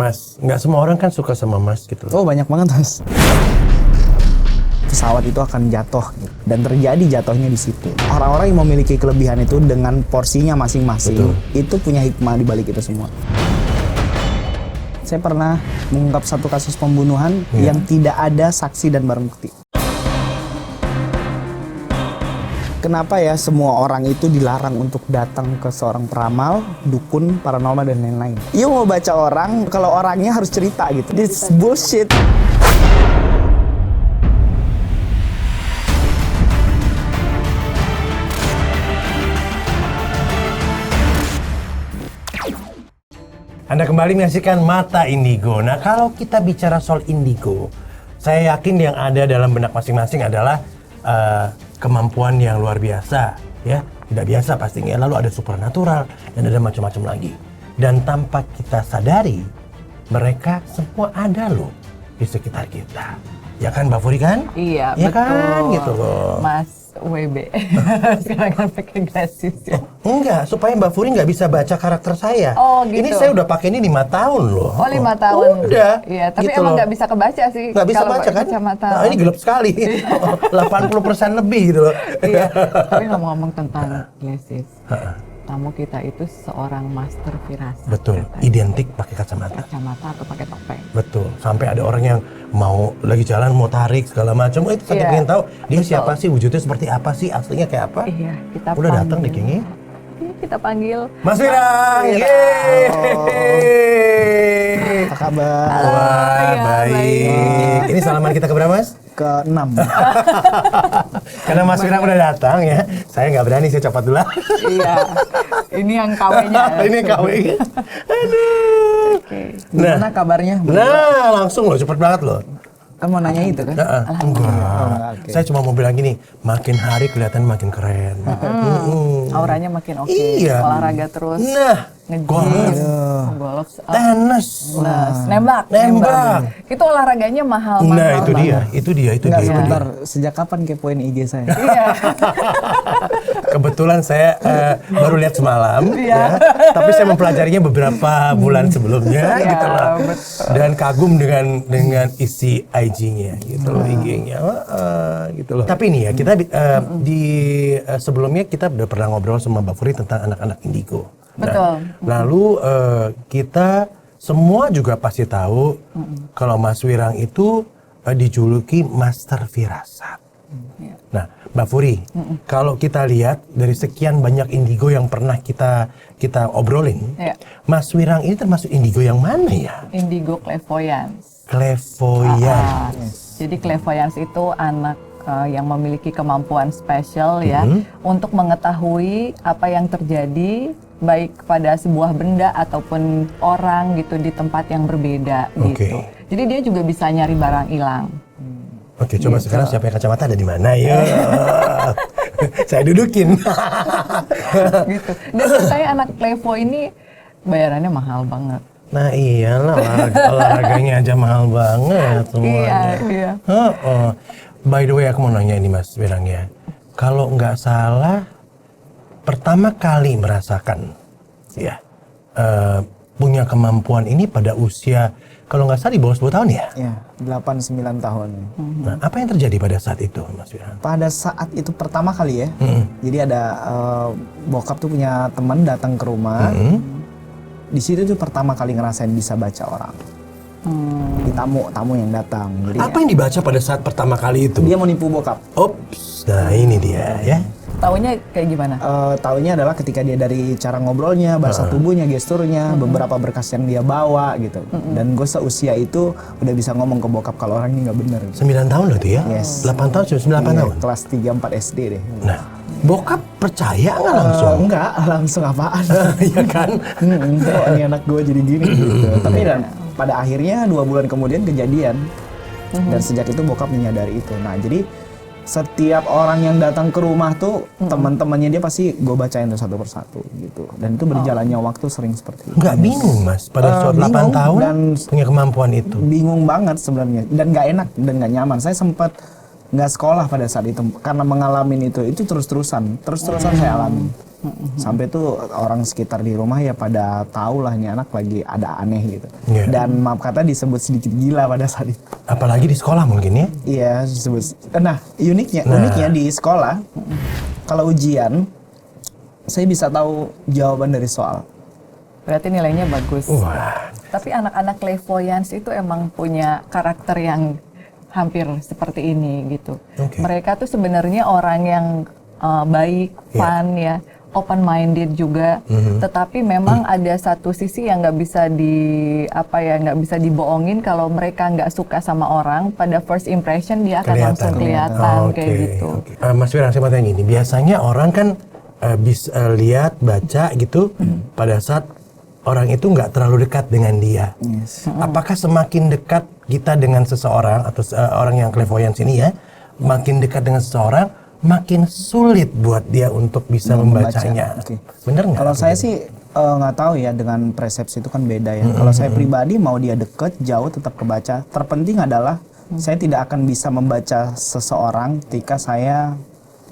Mas, nggak semua orang kan suka sama Mas gitu. Oh banyak banget Mas. Pesawat itu akan jatuh gitu. Dan terjadi jatuhnya di situ. Orang-orang yang memiliki kelebihan itu dengan porsinya masing-masing, itu punya hikmah di balik itu semua. Saya pernah mengungkap satu kasus pembunuhan yang tidak ada saksi dan barang bukti. Kenapa ya semua orang itu dilarang untuk datang ke seorang peramal, dukun, paranormal, dan lain-lain? Iya mau baca orang, kalau orangnya harus cerita gitu. This bullshit. Anda kembali menyaksikan Mata Indigo. Nah, kalau kita bicara soal indigo, saya yakin yang ada dalam benak masing-masing adalah kemampuan yang luar biasa, ya, tidak biasa pastinya. Lalu ada supernatural dan ada macam-macam lagi. Dan tanpa kita sadari, mereka semua ada loh di sekitar kita. Ya kan, Mbak Furi kan? Iya, ya betul. Kan? Gitu loh. Mas WB, sekarang kan pakai glasses ya. Enggak, supaya Mbak Furi nggak bisa baca karakter saya. Oh, gitu. Ini saya udah pakai ini 5 tahun loh. Oh, 5 tahun. Udah. Iya, tapi gitu emang loh. nggak bisa kebaca sih. Nggak bisa kalau baca kan? kacamata. Nah, ini gelap sekali. 80% lebih gitu loh. Iya. Tapi ngomong-ngomong tentang glasses, tamu kita itu seorang master firasat. Betul, katanya. identik pakai kacamata. Kacamata atau pakai topeng. Betul, sampai ada orang yang mau lagi jalan mau tarik segala macam. Oh, itu sampai Iya, pengen tahu dia betul. siapa sih, wujudnya seperti apa sih, aslinya kayak apa. Iya, kita Udah datang deh kayaknya. Iya, kita panggil Mas Wirang, yeay. Apa kabar? Wah, iya, baik. Ini salaman kita keberapa, Mas? Ke-6. Karena Mas Wirang udah datang ya, saya nggak berani, saya copot dulu. Iya. Ini yang KW-nya. Ini KW. Aduh. Oke. Gimana kabarnya? Nah, langsung loh, cepet banget loh. Kan mau nanya itu kan? Enggak. Oke. Saya cuma mau bilang gini, makin hari kelihatan makin keren. Auranya makin oke. Iya. Olahraga terus. Nah, golf, Golf. tenis, Nembak. Itu olahraganya mahal. Nah, itu dia. Enggak, sebentar. Sejak kapan kepoin IG saya? Iya. Kebetulan saya baru lihat semalam, ya. Tapi saya mempelajarinya beberapa bulan sebelumnya, Iya, gitu loh. betul. Dan kagum dengan isi IG-nya, gitu loh, IG-nya, gitu loh. Tapi ini ya, kita sebelumnya kita udah pernah ngobrol sama Mbak Furi tentang anak-anak indigo. Betul. Lalu kita semua juga pasti tahu kalau Mas Wirang itu dijuluki Master Firasat. Nah, Mbak Furi, kalau kita lihat dari sekian banyak indigo yang pernah kita obrolin, Iya. Mas Wirang ini termasuk indigo yang mana ya? Indigo clairvoyance. Clairvoyance. Jadi clairvoyance itu anak yang memiliki kemampuan spesial ya untuk mengetahui apa yang terjadi baik pada sebuah benda ataupun orang gitu di tempat yang berbeda gitu. Jadi dia juga bisa nyari barang hilang. Oke, coba sekarang siapa yang kacamata ada di mana ya? Saya dudukin. Gitu. Dan saya anak clairvo ini bayarannya mahal banget. Nah iyalah, olahraganya aja mahal banget semuanya. Iya. By the way, aku mau nanya ini Mas Wirang ya. Kalau nggak salah, pertama kali merasakan ya punya kemampuan ini pada usia, kalau nggak salah di bawah 10 tahun ya? Iya, 8-9 tahun. Nah, apa yang terjadi pada saat itu Mas Wirang? Pada saat itu pertama kali ya, jadi ada bokap tuh punya teman datang ke rumah. Di situ tuh pertama kali ngerasain bisa baca orang. Di tamu yang datang. Jadi Apa yang dibaca pada saat pertama kali itu? dia mau nipu bokap. Ops, nah ini dia ya. Taunya kayak gimana? Taunya adalah ketika dia dari cara ngobrolnya, bahasa tubuhnya, gesturnya, beberapa berkas yang dia bawa gitu. Dan gue seusia itu udah bisa ngomong ke bokap kalau orang ini nggak bener. 9 tahun loh tuh ya? Yes. 8 tahun, 9 Iya, tahun? kelas 3-4 SD deh. Nah, bokap percaya nggak langsung? Enggak, langsung apaan? Iya kan? Kok ini anak gue jadi gini gitu. Tapi dan pada akhirnya 2 bulan kemudian kejadian. Dan sejak itu bokap menyadari itu. Nah, jadi setiap orang yang datang ke rumah tuh teman-temannya dia pasti gue bacain tuh satu persatu gitu. Dan itu berjalannya waktu sering seperti itu. Nggak bingung Mas, pada saat 8 bingung tahun dan punya kemampuan itu? bingung banget sebenarnya dan nggak enak dan nggak nyaman. Saya sempat nggak sekolah pada saat itu karena mengalami itu terus-terusan saya alami. Sampai tuh orang sekitar di rumah ya pada tahu lah ini anak lagi ada aneh gitu. Iya. Dan maaf kata disebut sedikit gila pada saat itu. Apalagi di sekolah mungkin ya. Iya disebut. Nah uniknya di sekolah kalau ujian saya bisa tahu jawaban dari soal. Berarti nilainya bagus. Wah. Tapi anak-anak clairvoyance itu emang punya karakter yang hampir seperti ini gitu. Oke. Mereka tuh sebenarnya orang yang baik, fun ya, open minded juga. Tetapi memang ada satu sisi yang nggak bisa dibohongin kalau mereka nggak suka sama orang. Pada first impression dia akan langsung kelihatan kayak gitu. Mas Firang, saya mau tanya gini, biasanya orang kan bisa lihat, baca gitu pada saat orang itu nggak terlalu dekat dengan dia. Yes. Apakah semakin dekat kita dengan seseorang atau orang yang clairvoyance ini ya, makin dekat dengan seseorang, makin sulit buat dia untuk bisa membacanya. Okay. Bener nggak? Kalau saya sih nggak tahu ya, dengan persepsi itu kan beda ya. Kalau saya pribadi mau dia deket, jauh tetap kebaca. Terpenting adalah saya tidak akan bisa membaca seseorang ketika saya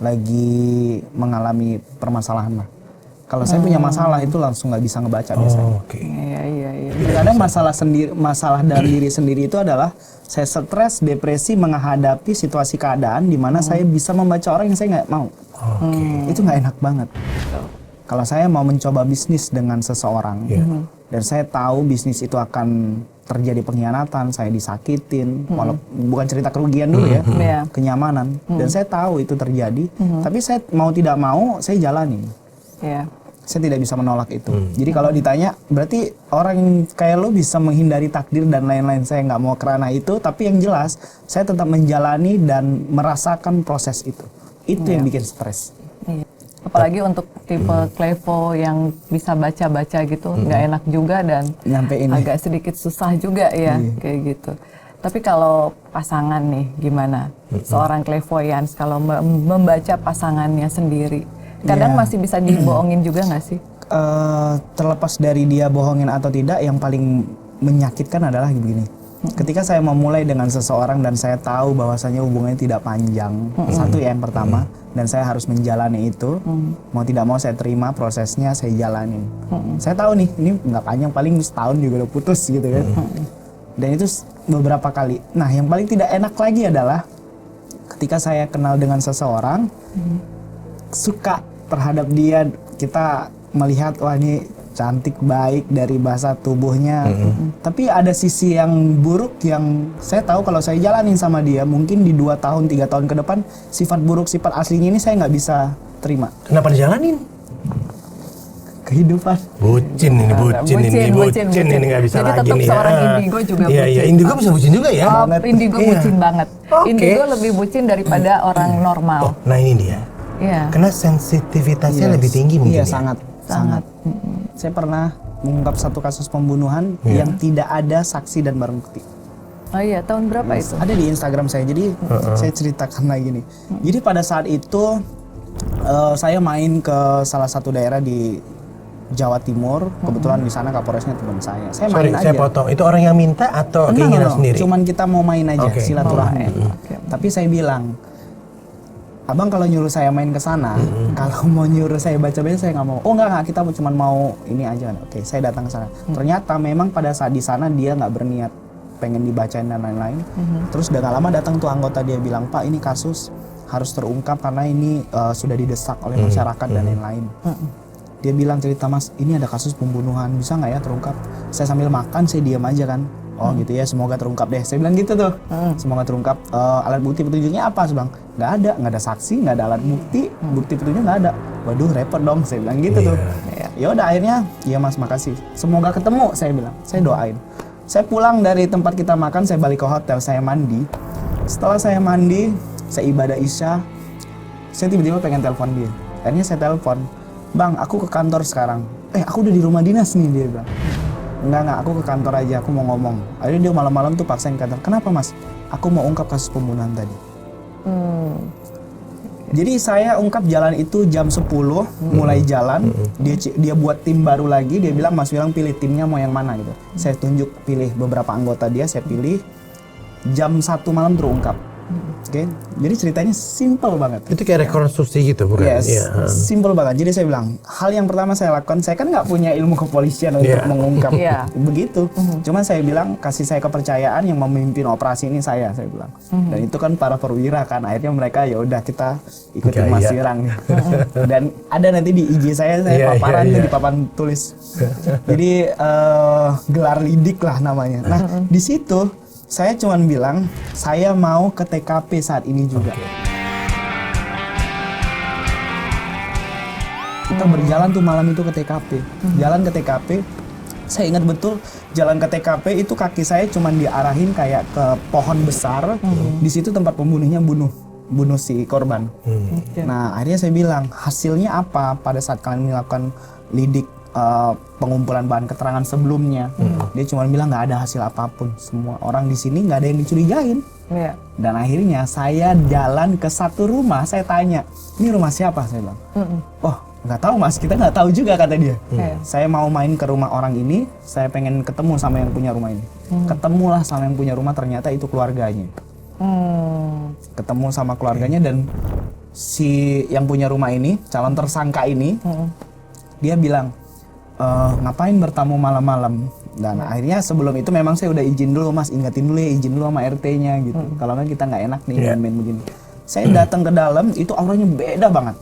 lagi mengalami permasalahan lah. Kalau saya punya masalah itu langsung nggak bisa ngebaca biasanya. Oke. Iya. Terkadang masalah dalam diri sendiri itu adalah saya stres, depresi, menghadapi situasi keadaan di mana saya bisa membaca orang yang saya nggak mau. Itu nggak enak banget. Kalau saya mau mencoba bisnis dengan seseorang dan saya tahu bisnis itu akan terjadi pengkhianatan, saya disakitin, bukan cerita kerugian dulu ya, kenyamanan. Dan saya tahu itu terjadi, tapi saya mau tidak mau saya jalani. Saya tidak bisa menolak itu. Jadi kalau ditanya, berarti orang kayak lo bisa menghindari takdir dan lain-lain. Saya nggak mau kerana itu, tapi yang jelas saya tetap menjalani dan merasakan proses itu. Itu yang bikin stres. Apalagi untuk tipe clairvo yang bisa baca-baca gitu, nggak enak juga dan agak sedikit susah juga ya kayak gitu. Tapi kalau pasangan nih gimana? Seorang clairvoyance kalau membaca pasangannya sendiri, kadang masih bisa dibohongin juga nggak sih? Terlepas dari dia bohongin atau tidak, yang paling menyakitkan adalah begini. Ketika saya memulai dengan seseorang dan saya tahu bahwasanya hubungannya tidak panjang, satu ya yang pertama, dan saya harus menjalani itu, mau tidak mau saya terima prosesnya, saya jalanin. Saya tahu nih, ini nggak panjang, paling setahun juga udah putus gitu kan. Dan itu beberapa kali. Nah, yang paling tidak enak lagi adalah ketika saya kenal dengan seseorang, suka terhadap dia, kita melihat wah ini cantik, baik dari bahasa tubuhnya, tapi ada sisi yang buruk yang saya tahu kalau saya jalanin sama dia, mungkin di 2 tahun 3 tahun ke depan sifat buruk, sifat aslinya ini saya nggak bisa terima. Kenapa dijalanin? Kehidupan. Bucin ini nggak bisa jadi lagi tetap nih. Seorang indigo juga bucin. Iya, indigo bisa bucin juga ya. Indigo bucin banget. Indigo lebih bucin daripada orang normal. Nah ini dia. Iya. Karena sensitivitasnya lebih tinggi mungkin. Iya, ya? sangat. Saya pernah mengungkap satu kasus pembunuhan yang tidak ada saksi dan barang bukti. Oh iya, tahun berapa itu? Ada di Instagram saya, jadi saya ceritakan lagi nih. Jadi pada saat itu saya main ke salah satu daerah di Jawa Timur, kebetulan di sana Kapolresnya teman saya. Saya main aja. Saya potong. Itu orang yang minta atau keinginan sendiri? Cuman kita mau main aja, silaturahmi. Tapi saya bilang, abang kalau nyuruh saya main ke sana, kalau mau nyuruh saya baca-baca saya nggak mau. Oh enggak, kita cuma mau ini aja. Oke, saya datang ke sana. Ternyata memang pada saat di sana dia nggak berniat pengen dibacain dan lain-lain. Terus udah gak lama datang tuh anggota, dia bilang, Pak ini kasus harus terungkap karena ini sudah didesak oleh masyarakat dan lain-lain. Dia bilang, cerita Mas, ini ada kasus pembunuhan, bisa nggak ya terungkap? Saya sambil makan, saya diam aja kan. Oh gitu ya, semoga terungkap deh. Saya bilang gitu tuh, semoga terungkap. Alat bukti petunjuknya apa? Saya bilang, nggak ada saksi, nggak ada alat bukti, bukti petunjuk nggak ada. Waduh repot dong, saya bilang gitu tuh. Ya udah akhirnya, iya Mas makasih. Semoga ketemu, saya bilang, saya doain. Saya pulang dari tempat kita makan, saya balik ke hotel, saya mandi. Setelah saya mandi, saya ibadah Isya, saya tiba-tiba pengen telepon dia. Akhirnya saya telepon, Bang, aku ke kantor sekarang. Aku udah di rumah dinas nih, dia bilang. Enggak, aku ke kantor aja, aku mau ngomong. Akhirnya dia malam-malam tuh paksain kantor. Kenapa Mas? Aku mau ungkap kasus pembunuhan tadi. Jadi saya ungkap jalan itu jam 10, mulai jalan. Dia buat tim baru lagi, dia bilang, Mas Wilang pilih timnya mau yang mana gitu. Saya tunjuk, pilih beberapa anggota dia, saya pilih. Jam 1 malam terungkap. Oke, jadi ceritanya simple banget. Itu kayak rekonstruksi gitu bukan? Yes, Iya. simple banget. Jadi saya bilang, hal yang pertama saya lakukan, saya kan nggak punya ilmu kepolisian untuk Iya. mengungkap Iya. begitu. Cuma saya bilang, kasih saya kepercayaan yang memimpin operasi ini saya bilang. Dan itu kan para perwira kan, akhirnya mereka ya udah kita ikutin Gaya. Mas Wirang nih. Dan ada nanti di IG saya Iya, paparan iya, tuh iya. di papan tulis. Jadi gelar lidik lah namanya. Nah di situ saya cuman bilang, saya mau ke TKP saat ini juga. Kita berjalan tuh malam itu ke TKP. Jalan ke TKP, saya ingat betul jalan ke TKP itu kaki saya cuman diarahin kayak ke pohon besar. Di situ tempat pembunuhnya bunuh si korban. Nah akhirnya saya bilang, hasilnya apa pada saat kalian melakukan lidik pengumpulan bahan keterangan sebelumnya? Dia cuma bilang nggak ada hasil apapun, semua orang di sini nggak ada yang dicurigain. Iya. Dan akhirnya saya jalan ke satu rumah, saya tanya, ini rumah siapa? Saya bilang, oh nggak tahu mas, kita nggak tahu juga, kata dia. Saya mau main ke rumah orang ini, saya pengen ketemu sama yang punya rumah ini. Ketemulah sama yang punya rumah, ternyata itu keluarganya. Ketemu sama keluarganya, dan si yang punya rumah ini, calon tersangka ini, dia bilang, ngapain bertamu malam-malam? Dan akhirnya sebelum itu memang saya udah izin dulu, mas, ingetin dulu ya, izin dulu sama RT-nya gitu. Kalau kan kita nggak enak nih main begini. Saya datang ke dalam, itu auranya beda banget.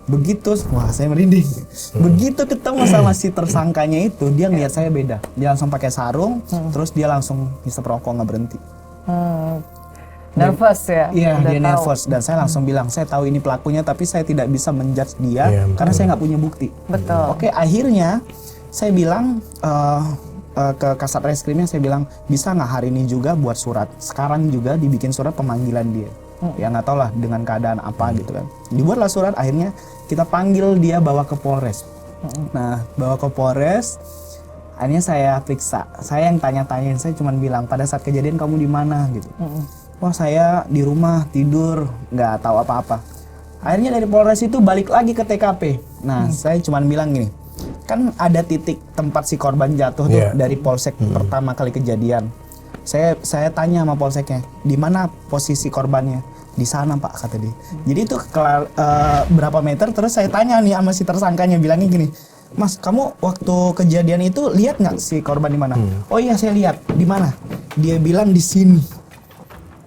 Begitu, wah saya merinding. Begitu ketemu sama si tersangkanya itu, dia ngeliat saya beda. Dia langsung pakai sarung, terus dia langsung hisap rokok, nggak berhenti. Nervous ya? Iya, Udah dia tahu. nervous, dan saya langsung bilang, saya tahu ini pelakunya, tapi saya tidak bisa menjudge dia Iya, karena betul. saya nggak punya bukti. Betul. Oke, akhirnya saya bilang ke Kasat Reskrimnya, saya bilang, bisa nggak hari ini juga buat surat? Sekarang juga dibikin surat pemanggilan dia. Ya nggak tahu lah dengan keadaan apa gitu kan. Dibuatlah surat, akhirnya kita panggil dia, bawa ke Polres. Nah, bawa ke Polres, akhirnya saya periksa. Saya yang tanya-tanyain, saya cuma bilang, pada saat kejadian kamu di mana gitu. Wah, saya di rumah tidur, nggak tahu apa-apa. Akhirnya dari Polres itu balik lagi ke TKP. Nah, saya cuma bilang gini, kan ada titik tempat si korban jatuh tuh dari polsek pertama kali kejadian. Saya tanya sama polseknya, di mana posisi korbannya? Di sana pak, kata dia. Jadi itu berapa meter, terus saya tanya nih sama si tersangkanya, bilangnya gini, mas, kamu waktu kejadian itu lihat nggak si korban di mana? Oh iya saya lihat. Di mana? Dia bilang di sini.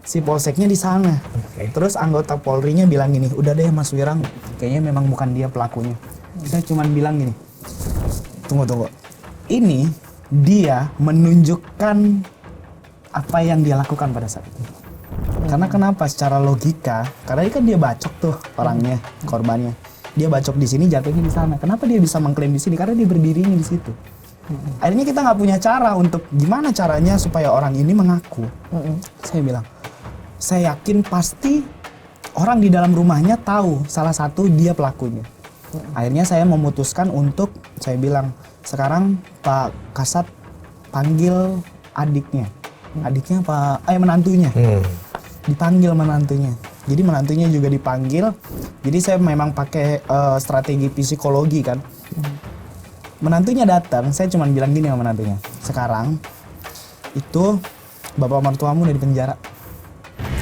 Si polseknya di sana. Terus anggota Polri-nya bilang gini, udah deh Mas Wirang, kayaknya memang bukan dia pelakunya. Saya cuma bilang gini, tunggu. Ini dia menunjukkan apa yang dia lakukan pada saat itu. Karena kenapa? Secara logika, karena kan dia bacok tuh orangnya, korbannya. Dia bacok di sini, jatuhnya di sana. Kenapa dia bisa mengklaim di sini? Karena dia berdirinya di situ. Akhirnya kita nggak punya cara untuk gimana caranya supaya orang ini mengaku. Saya bilang, saya yakin pasti orang di dalam rumahnya tahu salah satu dia pelakunya. Akhirnya saya memutuskan untuk, saya bilang, sekarang Pak Kasat panggil adiknya. Adiknya menantunya. Dipanggil menantunya. Jadi menantunya juga dipanggil. Jadi saya memang pakai strategi psikologi kan. Menantunya datang, saya cuma bilang gini sama menantunya. Sekarang itu bapak mertuamu udah di penjara.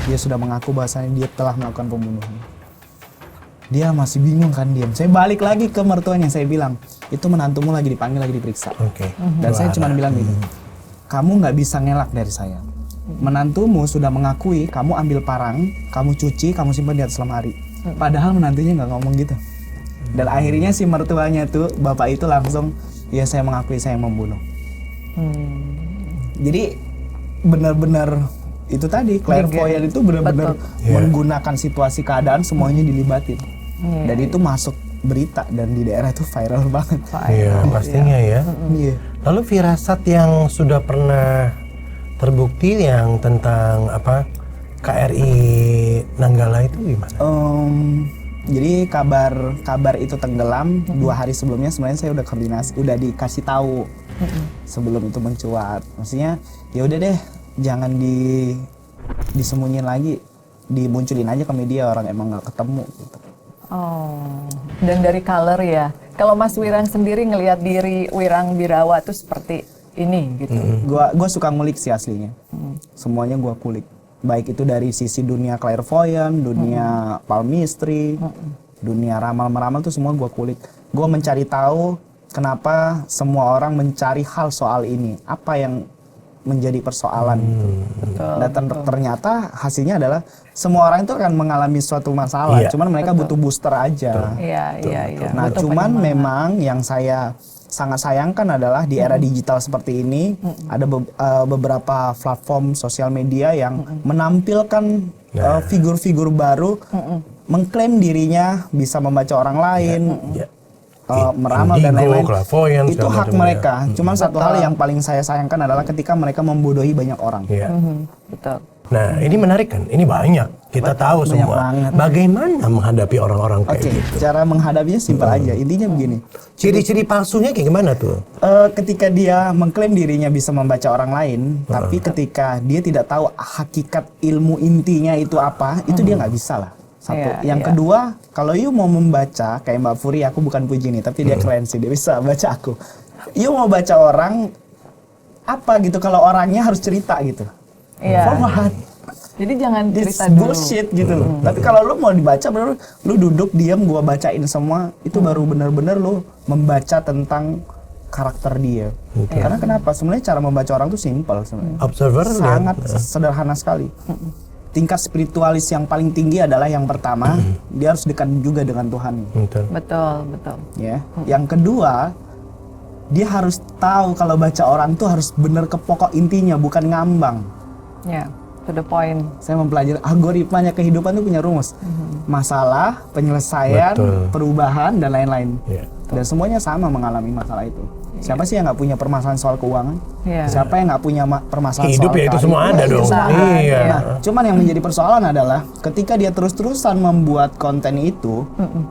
Dia sudah mengaku bahwasanya dia telah melakukan pembunuhan. Dia masih bingung kan, diam. Saya balik lagi ke mertuanya, saya bilang, itu menantumu lagi dipanggil, lagi diperiksa. Dan saya cuma bilang gini, kamu nggak bisa ngelak dari saya. Menantumu sudah mengakui, kamu ambil parang, kamu cuci, kamu simpan di atas lemari. Padahal menantunya nggak ngomong gitu. Dan akhirnya si mertuanya tuh, bapak itu langsung, ya saya mengakui saya membunuh. Jadi benar-benar itu tadi, clairvoyant itu benar-benar menggunakan situasi keadaan, semuanya dilibatin. Dan itu masuk berita, dan di daerah itu viral banget. Iya, pastinya ya. Iya. Lalu firasat yang sudah pernah terbukti yang tentang apa KRI Nanggala itu gimana? Jadi kabar itu tenggelam 2 hari sebelumnya, sebenarnya saya udah koordinasi, udah dikasih tahu sebelum itu mencuat. Maksudnya ya udah deh, jangan disembunyiin lagi, dimunculin aja ke media, orang emang nggak ketemu gitu. Oh, dan dari color ya. Kalau Mas Wirang sendiri ngelihat diri Wirang Birawa tuh seperti ini gitu. Gua suka ngulik sih aslinya. Semuanya gua kulik. baik itu dari sisi dunia clairvoyant, dunia palmistry, dunia ramal-meramal tuh semua gue kulik. Gue mencari tahu kenapa semua orang mencari hal soal ini, apa yang menjadi persoalan. Dan ternyata hasilnya adalah semua orang itu akan mengalami suatu masalah, Iya. cuman mereka butuh booster aja. Iya. Nah, Butuh cuman penyemangat. memang yang saya sangat sayangkan adalah di era digital seperti ini ada beberapa platform sosial media yang menampilkan figur-figur baru mengklaim dirinya bisa membaca orang lain, Ya. meramal dan Indigo, lain-lain. clairvoyant, Itu segala hak macam, mereka. Cuman satu hal yang paling saya sayangkan adalah ketika mereka membodohi banyak orang. Ya. Betul. Nah, ini menarik kan? Ini banyak. Kita tahu banyak semua. banget. Bagaimana menghadapi orang-orang kayak Oke, gitu? cara menghadapinya simpel aja. Intinya begini. Ciri-ciri palsunya kayak gimana tuh? Ketika dia mengklaim dirinya bisa membaca orang lain, tapi ketika dia tidak tahu hakikat ilmu intinya itu apa, itu dia nggak bisa lah. Satu. Iya, Yang iya. kedua, kalau you mau membaca, kayak Mbak Furi, aku bukan puji nih, tapi dia keren sih, dia bisa baca aku. You mau baca orang, apa gitu, kalau orangnya harus cerita gitu. Iya. For what? Jadi jangan This cerita dulu. bullshit gitu loh. Tapi kalau lu mau dibaca, bener lu duduk diam, gua bacain semua, itu baru bener-bener lu membaca tentang karakter dia. Karena kenapa? Sebenarnya cara membaca orang tuh simple sebenarnya. Observer Sangat sederhana sekali. Tingkat spiritualis yang paling tinggi adalah yang pertama, dia harus dekat juga dengan Tuhan. Betul. Ya. Yang kedua, dia harus tahu kalau baca orang tuh harus bener ke pokok intinya, bukan ngambang. Ya, to the point. Saya mempelajari algoritmanya kehidupan itu punya rumus. Masalah, penyelesaian, Betul. perubahan, dan lain-lain. Ya. Dan semuanya sama mengalami masalah itu. Siapa sih yang nggak punya permasalahan soal keuangan? Iya. Siapa yang nggak punya permasalahan Hidup soal ya itu karir? semua ada Itu dong. semua ada. Iya. Nah, cuman yang menjadi persoalan adalah ketika dia terus-terusan membuat konten itu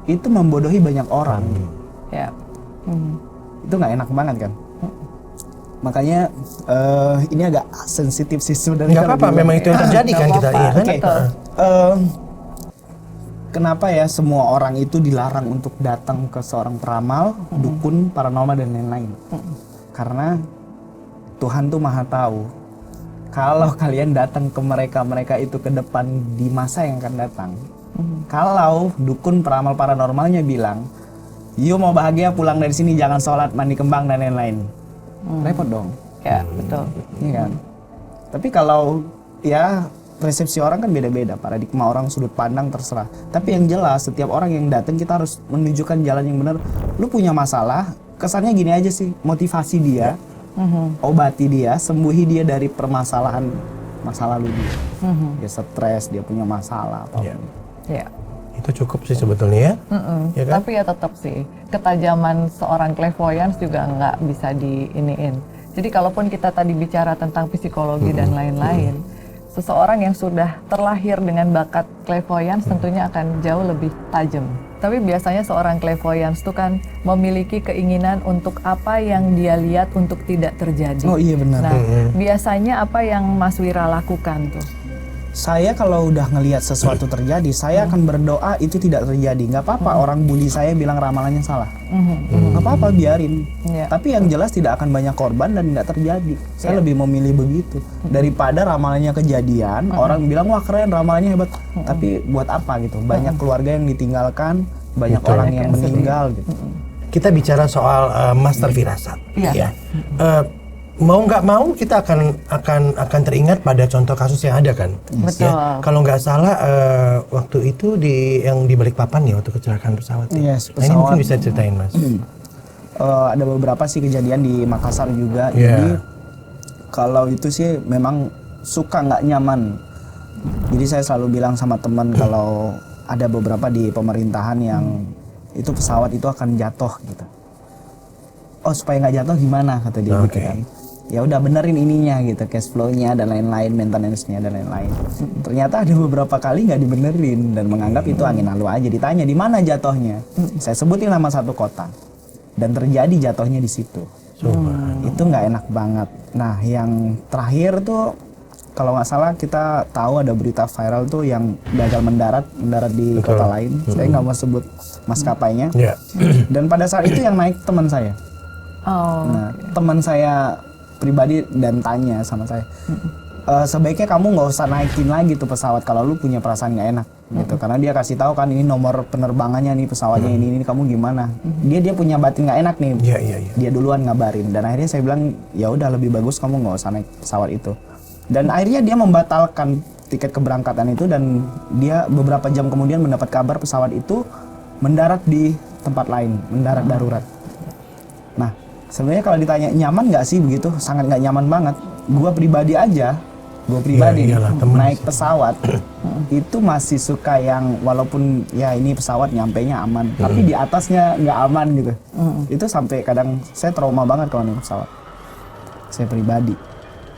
membodohi banyak orang. Ya. Itu nggak enak banget kan? Makanya ini agak sensitif sih sebenarnya. Nggak apa-apa, memang itu yang terjadi kan kita. Iya kan? Oke. Betul. Kenapa ya semua orang itu dilarang untuk datang ke seorang peramal, dukun, paranormal dan lain-lain? Karena Tuhan tuh maha tahu. Kalau kalian datang ke mereka itu ke depan di masa yang akan datang. Kalau dukun, peramal, paranormalnya bilang, "You mau bahagia pulang dari sini jangan sholat, mandi kembang dan lain-lain." Repot dong. Ya, betul. Iya kan? Tapi kalau ya persepsi orang kan beda-beda, paradigma orang, sudut pandang terserah. Tapi yang jelas setiap orang yang datang kita harus menunjukkan jalan yang benar. Lu punya masalah, kesannya gini aja sih, motivasi dia, obati dia, sembuhi dia dari permasalahan masa lalu dia. Dia stres, dia punya masalah apa. Iya. Ya. Itu cukup sih sebetulnya ya. Ya kan? Tapi ya tetap sih, ketajaman seorang clairvoyance juga nggak bisa diiniin. Jadi kalaupun kita tadi bicara tentang psikologi dan lain-lain, seseorang yang sudah terlahir dengan bakat clairvoyance tentunya akan jauh lebih tajam. Tapi biasanya seorang clairvoyance itu kan memiliki keinginan untuk apa yang dia lihat untuk tidak terjadi. Oh iya benar. Nah, biasanya apa yang Mas Wira lakukan tuh? Saya kalau udah ngelihat sesuatu terjadi, saya akan berdoa itu tidak terjadi. Nggak apa-apa orang bully saya bilang ramalannya salah. Nggak apa-apa, biarin. Iya. Tapi yang jelas tidak akan banyak korban dan nggak terjadi. Saya lebih memilih begitu. Daripada ramalannya kejadian, orang bilang wah keren ramalannya hebat. Tapi buat apa gitu? Banyak keluarga yang ditinggalkan, banyak Betul. orang Banyak yang yang sedih. meninggal gitu. Kita bicara soal master firasat. Iya. Ya. Mau nggak mau kita akan teringat pada contoh kasus yang ada kan. Betul. Ya, kalau nggak salah waktu itu yang di Balikpapan ya waktu kecelakaan pesawat. Ya. Yes, Nah, ini mungkin pesawat. bisa ceritain Mas. Ada beberapa sih kejadian di Makassar juga. Iya. Jadi kalau itu sih memang suka nggak nyaman. Jadi saya selalu bilang sama teman kalau ada beberapa di pemerintahan yang itu pesawat itu akan jatuh gitu. Oh supaya nggak jatuh gimana kata dia Oke. gitu kan. Ya udah benerin ininya gitu, cash flow-nya dan lain-lain, maintenance-nya dan lain-lain. Ternyata ada beberapa kali nggak dibenerin dan menganggap itu angin lalu aja. Ditanya di mana jatuhnya, saya sebutin nama satu kota dan terjadi jatuhnya di situ. Itu nggak enak banget. Nah yang terakhir tuh kalau nggak salah kita tahu ada berita viral tuh yang gagal mendarat di Betul. kota lain. Saya nggak mau sebut maskapainya. Ya. Dan pada saat itu yang naik teman saya. Oh, Nah, teman saya pribadi dan tanya sama saya, sebaiknya kamu nggak usah naikin lagi tuh pesawat kalau lu punya perasaan nggak enak gitu, karena dia kasih tahu kan ini nomor penerbangannya nih pesawatnya ini kamu gimana. Dia punya batin nggak enak nih. Iya. Dia duluan ngabarin dan akhirnya saya bilang ya udah lebih bagus kamu nggak usah naik pesawat itu. Dan akhirnya dia membatalkan tiket keberangkatan itu dan dia beberapa jam kemudian mendapat kabar pesawat itu mendarat di tempat lain, mendarat darurat. Nah, sebenarnya kalau ditanya nyaman nggak sih begitu, sangat nggak nyaman banget. Gue pribadi iyalah, temen naik sih. pesawat itu masih suka yang walaupun ya ini pesawat nyampenya aman, tapi di atasnya nggak aman gitu. Itu sampai kadang saya trauma banget kalau naik pesawat. Saya pribadi.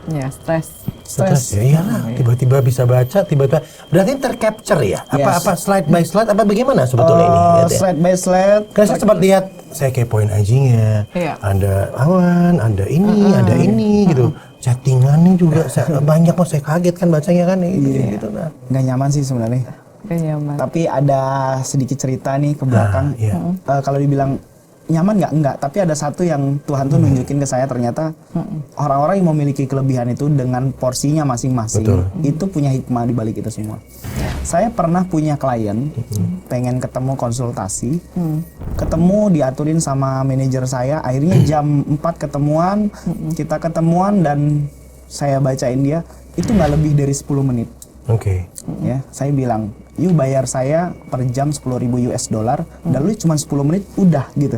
Ya, stres. Stres. Ya iyalah, tiba-tiba bisa baca, tiba-tiba berarti tercapture ya? Apa slide by slide apa bagaimana sebetulnya ini? Lihat ya. Slide by slide. Kan saya sempat lihat, saya kepoin IG-nya. Iya. Ada awan, ada ini gitu. Chattingannya juga banyak, mas saya kaget kan bacanya kan gitu. Nah. Nggak nyaman sih sebenarnya. Gak nyaman. Tapi ada sedikit cerita nih ke belakang. iya. Kalau dibilang nyaman nggak? Enggak. Tapi ada satu yang Tuhan tuh nunjukin ke saya, ternyata orang-orang yang memiliki kelebihan itu dengan porsinya masing-masing, Betul. itu punya hikmah di balik itu semua. Saya pernah punya klien, pengen ketemu konsultasi, ketemu diaturin sama manajer saya, akhirnya jam 4 ketemuan, kita ketemuan dan saya bacain dia, itu nggak lebih dari 10 menit. Oke. Ya, saya bilang, "You bayar saya per jam 10.000 US dollar dan lu cuma 10 menit udah gitu."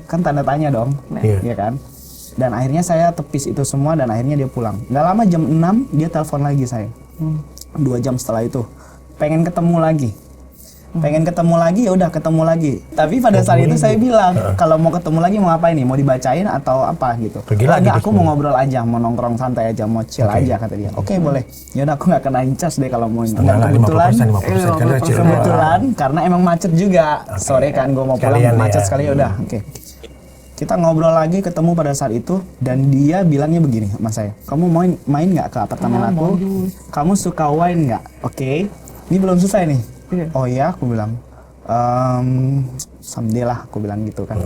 Kan tanda tanya dong. Iya. Ya kan? Dan akhirnya saya tepis itu semua dan akhirnya dia pulang. Nggak lama jam 6 dia telepon lagi saya. 2 jam setelah itu. Pengen ketemu lagi. Ya udah ketemu lagi. Tapi pada saat itu saya bilang, kalau mau ketemu lagi mau apa ini? Mau dibacain atau apa gitu? Pergi lagi Enggak, terus aku mau ngobrol aja, mau nongkrong santai aja, mau chill aja kata dia. Oke, boleh. Ya udah aku nggak kena incas deh kalau mau. Setengah lah, 50% kan kecil. Kebetulan karena emang macet juga. Sore kan gue mau pulang Sekalian macet ya. sekali ya udah. Oke. Kita ngobrol lagi, ketemu pada saat itu dan dia bilangnya begini sama saya. Kamu main nggak ke apartemen aku? Kamu suka wine nggak? Oke. Ini belum selesai nih. Iya. Oh iya, aku bilang. Someday lah, aku bilang gitu kan.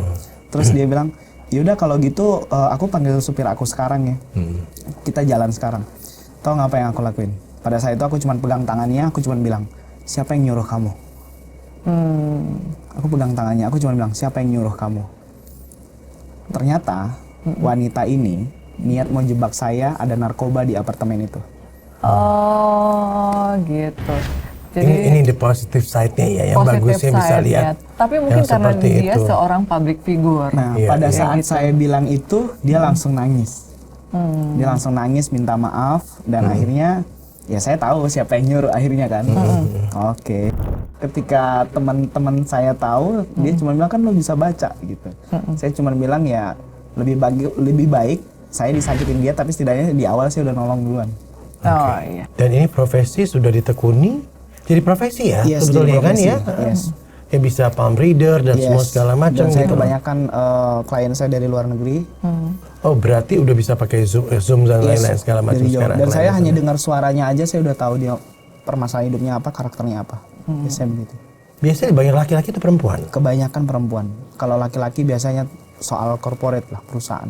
Terus dia bilang, yaudah kalau gitu aku panggil supir aku sekarang ya. Kita jalan sekarang. Tahu nggak apa yang aku lakuin? Pada saat itu aku cuma pegang tangannya, aku cuma bilang, siapa yang nyuruh kamu? Aku pegang tangannya, aku cuma bilang, siapa yang nyuruh kamu? Ternyata wanita ini niat mau jebak saya, ada narkoba di apartemen itu. Oh, gitu. Jadi Ini the positive side-nya ya, yang positive bagusnya bisa side-nya. lihat. Tapi mungkin yang karena seperti dia itu. seorang public figure. Nah, Iya, pada iya. saat Gitu. saya bilang itu, dia langsung nangis. Dia langsung nangis, minta maaf, dan akhirnya ya saya tahu siapa yang nyuruh akhirnya kan. Oke. Ketika teman-teman saya tahu, dia cuma bilang kan lo bisa baca gitu. Saya cuma bilang ya lebih baik saya disakitin dia, tapi setidaknya di awal saya udah nolong duluan. Oh iya. Dan ini profesi sudah ditekuni, jadi profesi ya, Yes, sebetulnya jadi kan ya. profesi, yes. Ya bisa palm reader dan semua segala macam Dan saya gitu. kebanyakan klien saya dari luar negeri. Oh berarti udah bisa pakai Zoom dan Yes, lain-lain segala macam dari jauh. sekarang. Dan saya Lain- hanya dengar suaranya aja, saya udah tahu dia permasalahan hidupnya apa, karakternya apa. Biasanya begitu. Biasanya banyak laki-laki atau perempuan? Kebanyakan perempuan. Kalau laki-laki biasanya soal corporate lah, perusahaan.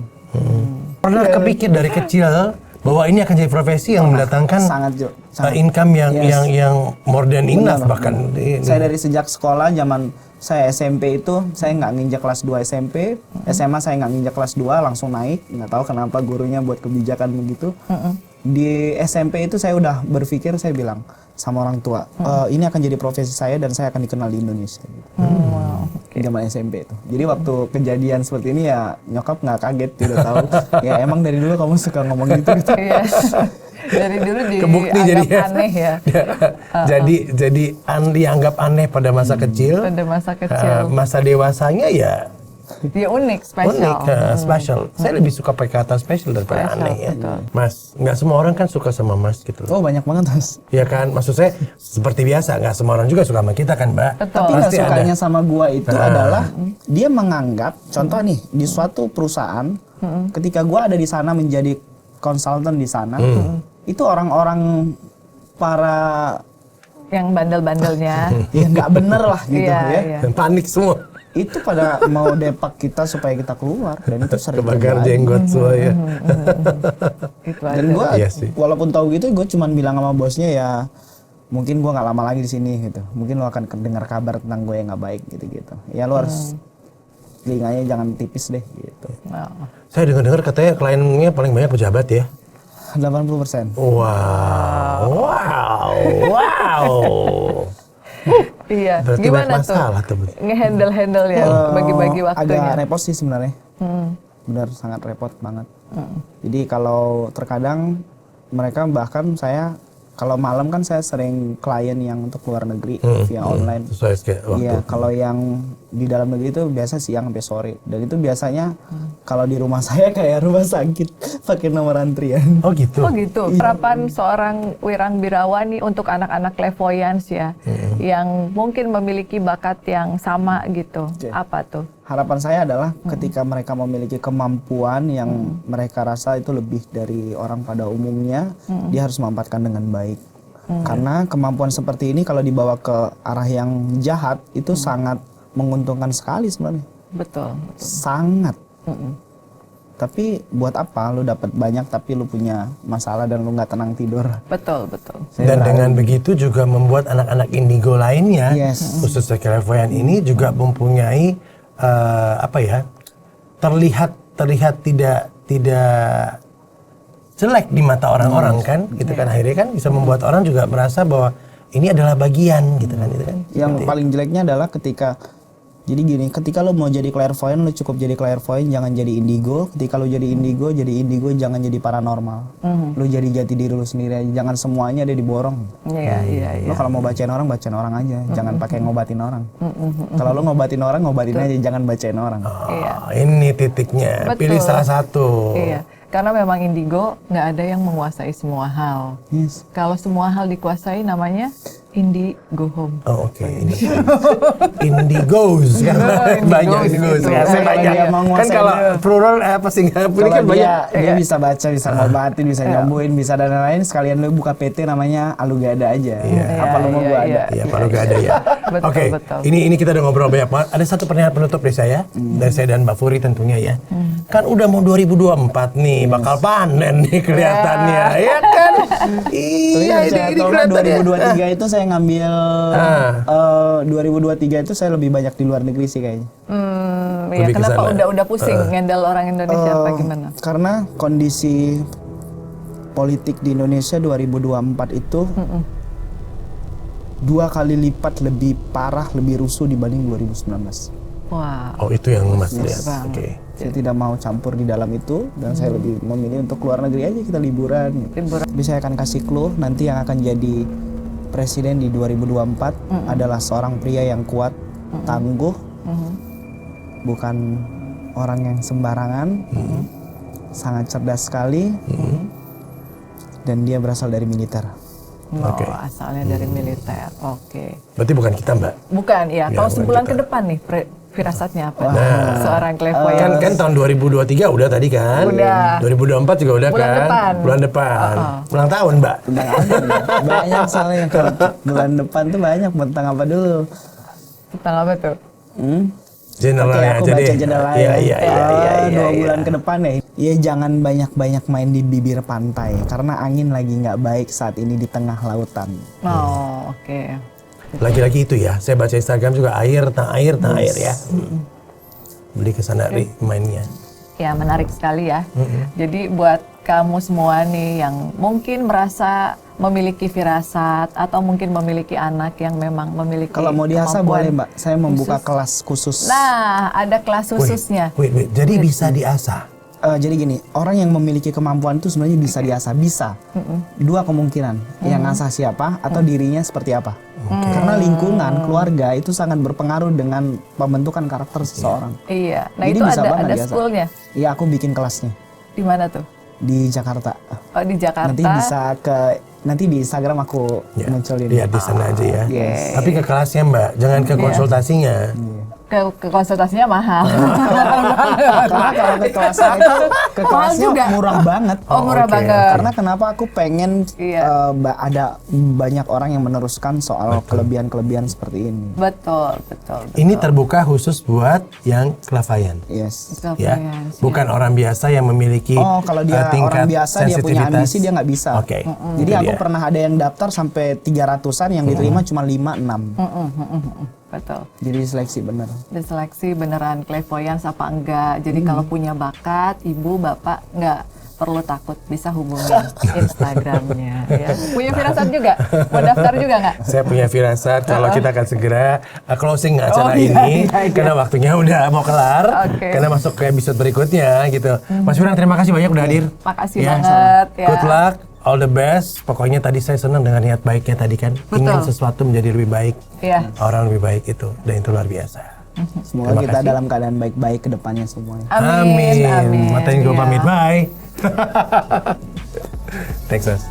Pernah kepikir dari kecil bahwa ini akan jadi profesi yang mendatangkan Sangat Jo. Sangat. income yang Yes. yang more than enough Benar, bahkan. Saya dari sejak sekolah, zaman saya SMP itu, saya nggak nginjak kelas 2 SMP. SMA saya nggak nginjak kelas 2, langsung naik. Nggak tahu kenapa gurunya buat kebijakan begitu. Di SMP itu saya udah berpikir, saya bilang sama orang tua, ini akan jadi profesi saya dan saya akan dikenal di Indonesia. Gitu. Zaman SMP itu. Jadi waktu kejadian seperti ini ya nyokap nggak kaget, dia udah tahu. Ya emang dari dulu kamu suka ngomong gitu. Iya. Dari dulu Kebukti dianggap jadi aneh ya. jadi dianggap aneh pada masa kecil. Pada masa kecil. Masa dewasanya ya Dia unik, spesial. unik, special. Saya lebih suka pakai kata special daripada Special, aneh ya. betul. Mas, nggak semua orang kan suka sama Mas gitu loh. Oh banyak banget Mas. Ya kan, maksud saya seperti biasa, nggak semua orang juga suka sama kita kan, Mbak. Betul. Tapi nggak Pasti sukanya ada. sama gua itu adalah dia menganggap, contoh nih di suatu perusahaan, ketika gua ada di sana menjadi konsultan di sana, itu orang-orang para Yang bandel-bandelnya. ya nggak bener lah gitu Iya, ya. iya. Dan panik semua. itu pada mau depak kita supaya kita keluar, dan itu sering Kebakar terjadi. jenggot semua ya. Itu Dan aja. gue Iya sih. walaupun tahu gitu, gue cuman bilang sama bosnya ya, mungkin gue nggak lama lagi di sini gitu. Mungkin lo akan dengar kabar tentang gue yang nggak baik gitu-gitu. Ya lo harus telinganya jangan tipis deh gitu. Oh. Saya dengar-dengar katanya kliennya paling banyak pejabat ya. 80%. Wow. Iya, Berarti gimana banyak tuh? masalah tuh. Nge-handle ya, bagi-bagi waktunya. Agak repot sih sebenarnya. Benar, sangat repot banget. Jadi kalau terkadang mereka bahkan saya kalau malam kan saya sering klien yang untuk luar negeri via online. Sesuai waktu. Iya, kalau yang di dalam negeri itu biasa siang sampai sore. Dan itu biasanya kalau di rumah saya kayak rumah sakit pakai nomor antrian. Oh gitu. Oh gitu. Harapan seorang Wirambirawan nih untuk anak-anak clairvoyance ya, yang mungkin memiliki bakat yang sama gitu. Oke. Apa tuh? Harapan saya adalah ketika mereka memiliki kemampuan yang mereka rasa itu lebih dari orang pada umumnya, dia harus memanfaatkan dengan baik. Karena kemampuan seperti ini kalau dibawa ke arah yang jahat itu sangat menguntungkan sekali sebenarnya. Betul. Sangat. Tapi buat apa lu dapat banyak tapi lu punya masalah dan lu nggak tenang tidur? Betul, betul. Dan dengan begitu juga membuat anak-anak indigo lainnya, Yes. khususnya clairvoyant ini juga mempunyai terlihat tidak jelek di mata orang-orang kan, gitu kan, akhirnya kan bisa membuat orang juga merasa bahwa ini adalah bagian gitu kan, itu kan. Yang paling jeleknya adalah ketika jadi gini, ketika lo mau jadi clairvoyant, lo cukup jadi clairvoyant, jangan jadi indigo. Ketika lo jadi indigo jangan jadi paranormal. Lo jadi jati diri lo sendiri aja, jangan semuanya ada diborong. Iya, iya, iya. Lo kalau mau bacain orang aja, jangan pakai ngobatin orang. Kalau lo ngobatin orang, ngobatin aja, jangan bacain orang. Iya. Ini titiknya, Betul. pilih salah satu. Iya. Karena memang indigo nggak ada yang menguasai semua hal. Yes. Kalau semua hal dikuasai namanya indigo home. Oh, oke. Indigos karena banyak indigos. gitu. Ya, saya Kalau banyak. dia mau Kan nguasain kalau dia. plural Singapura ini Kalau kan banyak. dia bisa baca, bisa ngobatin, bisa nyembuhin, bisa dan lain-lain. Sekalian lu buka PT namanya Alugada aja. Apa lu mau gua ada? Iya, kalau nggak ada ya. Betul, Oke, betul. ini kita udah ngobrol banyak banget. Ada satu pertanyaan penutup dari saya, dari saya dan Mbak Furi tentunya ya. Kan udah mau 2024 nih, bakal panen nih kelihatannya, ya kan? Iya, ini Soalnya kelihatannya. 2023 itu saya ngambil 2023 itu saya lebih banyak di luar negeri sih kayaknya. Ya Lebih ke kenapa sana. udah pusing ngendal orang Indonesia apa gimana? Karena kondisi politik di Indonesia 2024 itu 2 kali lipat lebih parah, lebih rusuh dibanding 2019. Wah. Oh, itu yang Mas lihat. Bang. Oke. Saya tidak mau campur di dalam itu dan saya lebih memilih untuk keluar negeri aja, kita liburan. Liburan. Tapi saya akan kasih clue nanti yang akan jadi presiden di 2024 adalah seorang pria yang kuat, tangguh, bukan orang yang sembarangan, sangat cerdas sekali, dan dia berasal dari militer. Oh, Oke. asalnya dari militer. Oke. Berarti bukan kita, Mbak. Bukan ya. Ya, Kalau bukan sebulan kita. ke depan nih firasatnya apa? Seorang clairvoyant. Kan tahun 2023 udah tadi kan? Udah. 2024 juga udah Bulan kan? depan. Bulan depan. Ulang tahun, Mbak. Tentang apa nih? Banyak soalnya kalau bulan depan tuh banyak tentang apa dulu. Tentang apa tuh? Generalnya Oke, aku aja baca deh. jendela Iya, ya. iya. 2 bulan ke depan ya. Ya jangan banyak-banyak main di bibir pantai karena angin lagi nggak baik saat ini di tengah lautan. Oh, oke. Lagi-lagi itu ya, saya baca Instagram juga air ya. Beli ke sana mainnya. Ya, menarik sekali ya. Jadi buat kamu semua nih yang mungkin merasa memiliki firasat atau mungkin memiliki anak yang memang memiliki Kalau mau diasah kemampuan boleh Mbak, saya membuka khusus. kelas khusus. Nah, ada kelas khususnya. Wait. Jadi bisa diasah. Jadi gini, orang yang memiliki kemampuan itu sebenarnya bisa diasah, bisa. 2 kemungkinan, yang ngasah siapa atau dirinya seperti apa. Karena lingkungan, keluarga itu sangat berpengaruh dengan pembentukan karakter seseorang. Iya. Nah, Jadi itu bisa banget ada diasah. schoolnya. Iya, aku bikin kelasnya Di mana tuh? di Jakarta. Oh, di Jakarta. Nanti di Instagram aku Ya, munculin. lihat di sana aja ya. Yes. Tapi ke kelasnya, Mbak, jangan ke konsultasinya. ke konsultasinya mahal. Karena kalau ke kelasnya juga. murah banget. Oh, murah oke, banget. Karena kenapa aku pengen Iya. ada banyak orang yang meneruskan soal kelebihan-kelebihan seperti ini. Betul. Ini terbuka khusus buat yang clairvoyant. Yes. Ya, Kebayang sih. bukan orang biasa yang memiliki Oh, kalau dia tingkat orang biasa dia punya sensitivitas. ambisi dia nggak bisa. Oke. Jadi Itu aku dia. pernah ada yang daftar sampai 300-an yang diterima cuma 5-6. Betul. Jadi seleksi bener. Diseleksi beneran clairvoyance apa enggak. Jadi kalau punya bakat, ibu, bapak nggak perlu takut, bisa hubungi Instagramnya. Ya. Punya firasat juga? Mau daftar juga nggak? Saya punya firasat kalau kita akan segera closing acara iya, ini iya. karena waktunya udah mau kelar. Oke. Karena masuk ke episode berikutnya gitu. Mas Firang, terima kasih banyak udah hadir. Makasih Ya, banget ya. Good luck, all the best. Pokoknya tadi saya senang dengan niat baiknya tadi kan. Ingin sesuatu menjadi lebih baik. Iya. Orang lebih baik itu, dan itu luar biasa. Semoga Terima kita kasih. dalam keadaan baik-baik ke depannya semuanya. Amin. Matain gue Iya. pamit, bye. Thanks, Mas.